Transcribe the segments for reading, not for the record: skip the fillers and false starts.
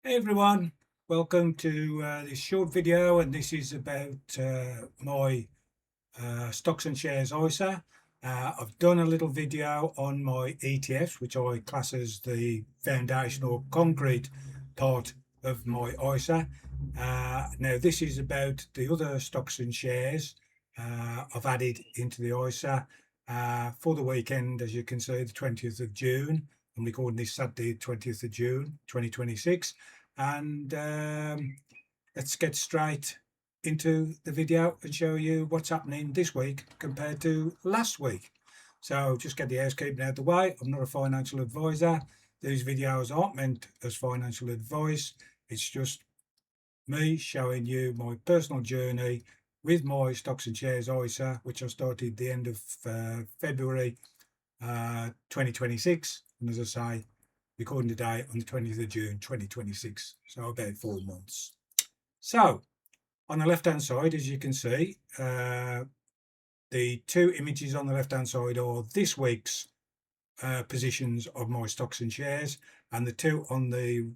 Hey everyone, welcome to this short video, and this is about my stocks and shares ISA. I've done a little video on my ETFs, which I class as the foundational concrete part of my ISA. Now this is about the other stocks and shares I've added into the ISA for the weekend, as you can see, the 20th of June. I'm recording this Saturday, 20th of June, 2026. And let's get straight into the video and show you what's happening this week compared to last week. So just get the housekeeping out of the way. I'm not a financial advisor. These videos aren't meant as financial advice. It's just me showing you my personal journey with my stocks and shares ISA, which I started the end of February 2026. And as I say, recording today on the 20th of June 2026, so about 4 months. So on the left hand side, as you can see, the two images on the left hand side are this week's positions of my stocks and shares, and the two on the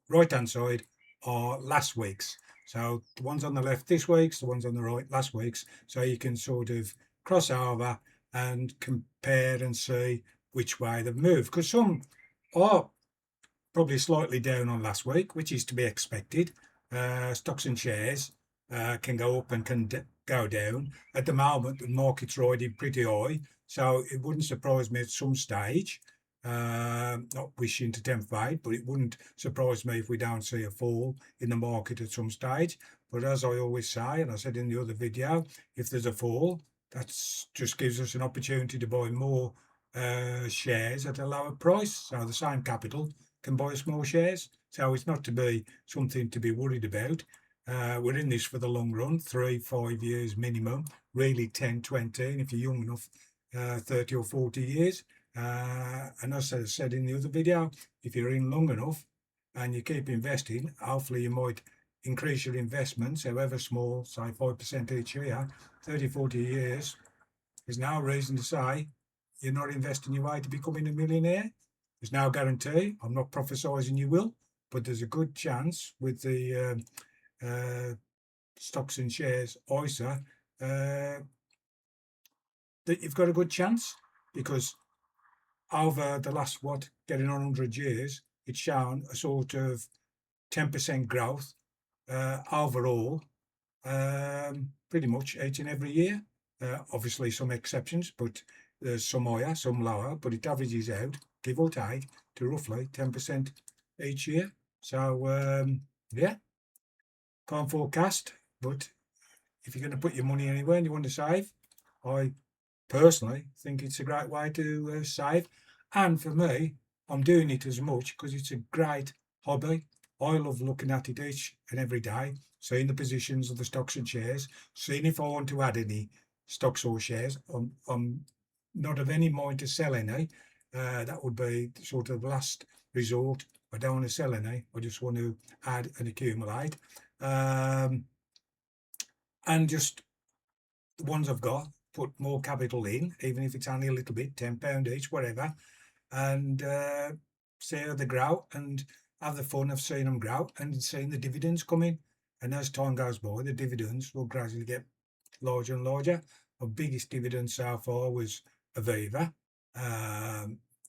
right hand side are last week's. So the ones on the left this week's, the ones on the right last week's, so you can sort of cross over and compare and see which way they've moved, because some are probably slightly down on last week, which is to be expected. Stocks and shares can go up and can go down. At the moment, the market's riding pretty high, so it wouldn't surprise me at some stage. Not wishing to tempt fate, but it wouldn't surprise me if we don't see a fall in the market at some stage. But as I always say, and I said in the other video, if there's a fall, that just gives us an opportunity to buy more shares at a lower price. So the same capital can buy small shares. So it's not to be something to be worried about. We're in this for the long run, 3-5 years minimum, really 10, 20, and if you're young enough, 30 or 40 years. And as I said in the other video, if you're in long enough and you keep investing, hopefully you might increase your investments, however small, say 5% each year. 30, 40 years is no reason to say you're not investing your way to becoming a millionaire. There's no guarantee. I'm not prophesizing you will, but there's a good chance with the stocks and shares ISA that you've got a good chance, because over the last, getting on 100 years, it's shown a sort of 10% growth overall, pretty much each and every year. Obviously some exceptions, but there's some higher, some lower, but it averages out, give or take, to roughly 10% each year. So yeah, can't forecast, but if you're going to put your money anywhere and you want to save, I personally think it's a great way to save. And for me, I'm doing it as much because it's a great hobby. I love looking at it each and every day, seeing the positions of the stocks and shares, seeing if I want to add any stocks or shares. I'm not of any mind to sell any. That would be sort of last resort. I don't want to sell any. I just want to add and accumulate. And just the ones I've got, put more capital in, even if it's only a little bit, £10 each, whatever, and see how they grow and have the fun of seeing them grow and seeing the dividends come in. And as time goes by, the dividends will gradually get larger and larger. Our biggest dividend so far was Aviva,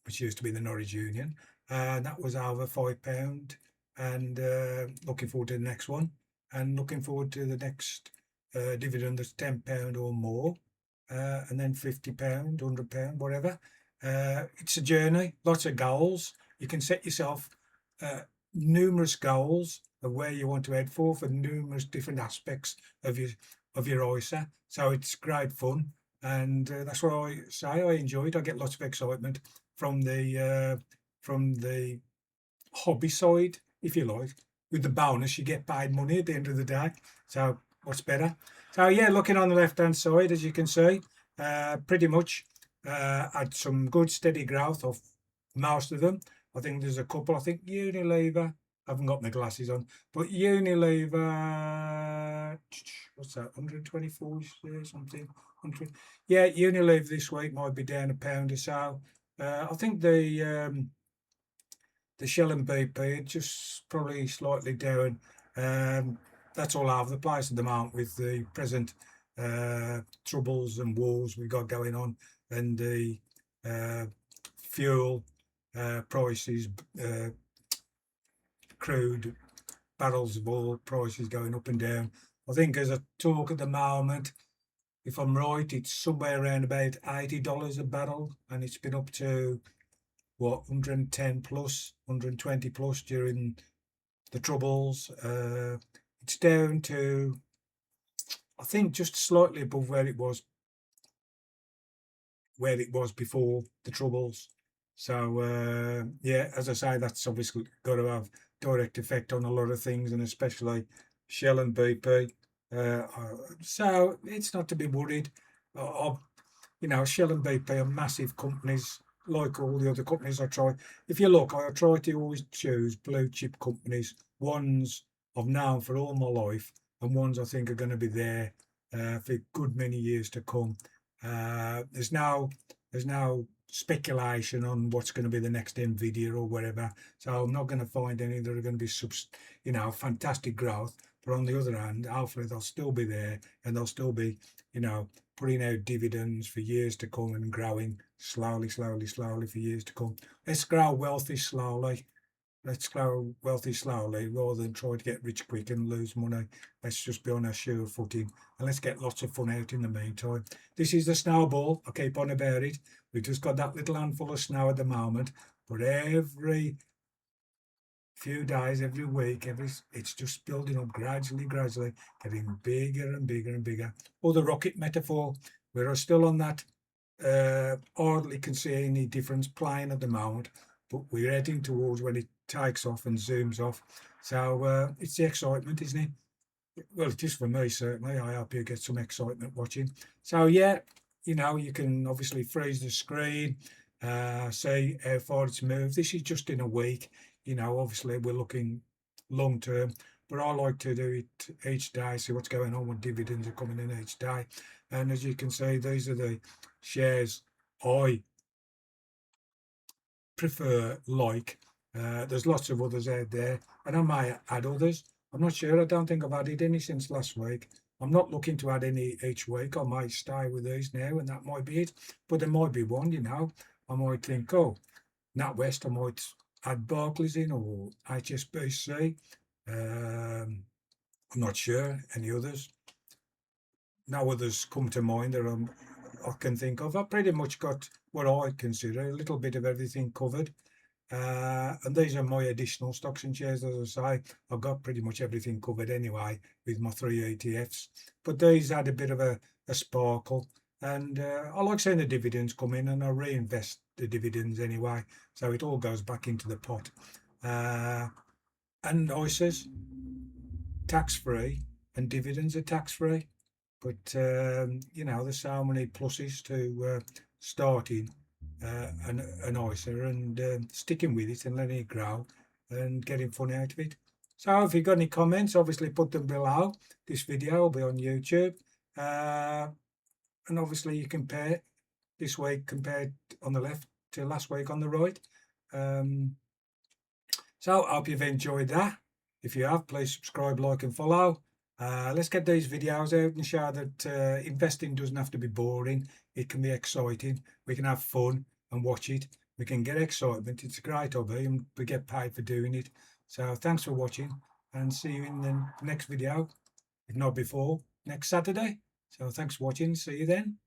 which used to be the Norwich Union. That was over £5, and looking forward to the next one, and looking forward to the next dividend that's £10 or more, and then £50, £100, whatever. It's a journey, lots of goals. You can set yourself numerous goals of where you want to head for numerous different aspects of your ISA. So it's great fun, and that's what I say. I enjoy it. I get lots of excitement from the hobby side, if you like. With the bonus, you get paid money at the end of the day. So what's better? So yeah, looking on the left hand side, as you can see, pretty much had some good steady growth of most of them. I think there's a couple. I think Unilever, I haven't got my glasses on, but Unilever, what's that, 124 something? 100. Yeah, Unilever this week might be down £1 or so. I think the the Shell and BP are just probably slightly down. That's all over the place at the moment with the present troubles and wars we've got going on, and the fuel prices, crude barrels of oil prices going up and down. I think as a talk at the moment, if I'm right, it's somewhere around about $80 a barrel, and it's been up to what, 110 plus, 120 plus during the troubles. It's down to, I think, just slightly above where it was before the troubles. So yeah, as I say, that's obviously got to have direct effect on a lot of things, and especially Shell and BP. So it's not to be worried. Shell and BP are massive companies, like all the other companies I try. If you look, I try to always choose blue chip companies, ones I've known for all my life, and ones I think are going to be there for a good many years to come. There's no speculation on what's going to be the next Nvidia or whatever. So I'm not going to find any that are going to be fantastic growth. But on the other hand, hopefully they'll still be there, and they'll still be, putting out dividends for years to come and growing slowly for years to come. Let's grow wealthy slowly. Let's grow wealthy slowly rather than try to get rich quick and lose money. Let's just be on a sure footing, and let's get lots of fun out in the meantime. This is the snowball. I keep on about it. We've just got that little handful of snow at the moment, but every few days, every week, it's just building up gradually, getting bigger and bigger and bigger. Or the rocket metaphor, we're still on that hardly can see any difference plane at the moment, but we're heading towards when it takes off and zooms off. So it's the excitement, isn't it? Well, just for me, certainly. I hope you get some excitement watching. So yeah, you can obviously freeze the screen, see how far it's moved. This is just in a week. Obviously we're looking long term, but I like to do it each day, see what's going on when dividends are coming in each day. And as you can see, these are the shares I prefer. There's lots of others out there, and I may add others. I'm not sure. I don't think I've added any since last week. I'm not looking to add any each week. I might stay with these now, and that might be it. But there might be one, I might think, oh, NatWest, I might add Barclays in, or HSBC. I'm not sure. Any others? No others come to mind that I can think of. I've pretty much got what I consider a little bit of everything covered. And these are my additional stocks and shares. As I say, I've got pretty much everything covered anyway with my 3 ETFs. But these had a bit of a sparkle. And I like seeing the dividends come in, and I reinvest the dividends anyway. So it all goes back into the pot. And ISAs, tax-free, and dividends are tax-free. But, there's so many pluses to starting an ISA and sticking with it and letting it grow and getting fun out of it. So if you've got any comments, obviously put them below. This video will be on YouTube. And obviously you compare this week compared on the left to last week on the right. So I hope you've enjoyed that. If you have, please subscribe, like and follow. Let's get these videos out and show that investing doesn't have to be boring. It can be exciting. We can have fun and watch it. We can get excitement. It's a great hobby, and we get paid for doing it. So thanks for watching, and see you in the next video, if not before, next Saturday. So thanks for watching. See you then.